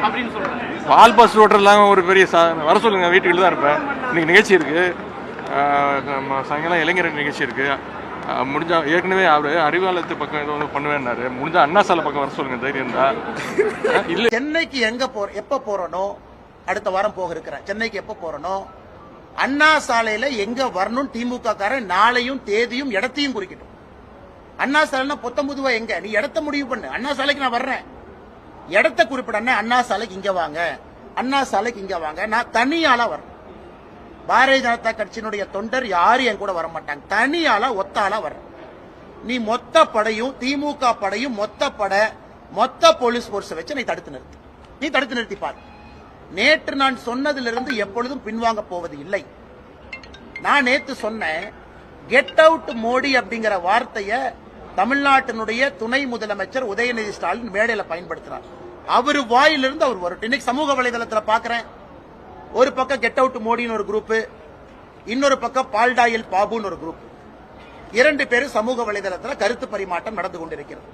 அப்படின்னு சொல்றாங்க. பால் பஸ் ஓட்டுறதுலாம் ஒரு பெரிய வர சொல்லுங்க, வீட்டுக்கு தான் இருப்பேன். இன்னைக்கு நிகழ்ச்சி இருக்கு, சாயங்காலம் இளைஞர் நிகழ்ச்சி இருக்கு. முடிஞ்சா ஏற்கனவே அவரு அறிவாலயத்து பக்கம் ஏதோ ஒன்று பண்ணுவேன்னாரு. முடிஞ்சா அண்ணா சாலை பக்கம் வர சொல்லுங்க, தைரியம் தான். இல்ல சென்னைக்கு எப்ப போறனோ, அடுத்த வாரம் போக இருக்கிறேன். சென்னைக்கு எப்ப போறனோ, அண்ணா சாலையில எங்க வரணும் திமுக காரன் நாளையும் தேதியும் இடத்தையும் குறிக்கட்டும். அண்ணா சாலைனா பொத்தம்புதுவா எங்க, நீ இடத்த முடிவு பண்ணு. அண்ணா சாலைக்கு நான் வர்றேன், இடத்த குறிப்பிட. அண்ணா சாலைக்கு இங்க வாங்க, அண்ணா சாலைக்கு இங்க வாங்க. நான் தனியாளா வரேன். பாரதிய ஜனதா கட்சியினுடைய தொண்டர் யாரும் என் கூட வர மாட்டாங்க. தனியாளா ஒத்தாளா வர்றேன். நீ மொத்த படையும் திமுக படையும் மொத்த போலீஸ் போர்ஸ் வச்சு நீ தடுத்து நிறுத்தி பாரு. நேற்று நான் சொன்னதிலிருந்து எப்பொழுதும் பின்வாங்க போவது இல்லை. நான் நேற்று சொன்னேன், கெட் அவுட் மோடி அப்படிங்கிற வார்த்தையை தமிழ்நாட்டினுடைய துணை முதலமைச்சர் உதயநிதி ஸ்டாலின் மேடையில பயன்படுத்தினார். அவரு வாயிலிருந்து அவர் வரட்டும். இன்னைக்கு சமூக வலைதளத்தில் பாக்குறேன், ஒரு பக்கம் கெட் அவுட் மோடின்னு ஒரு குரூப், இன்னொரு பக்கம் பால்டாயில் பாபுன்னு ஒரு குரூப். 2 பேரும் சமூக வலைதளத்தில் கருத்து பரிமாற்றம் நடந்து கொண்டிருக்கிறது.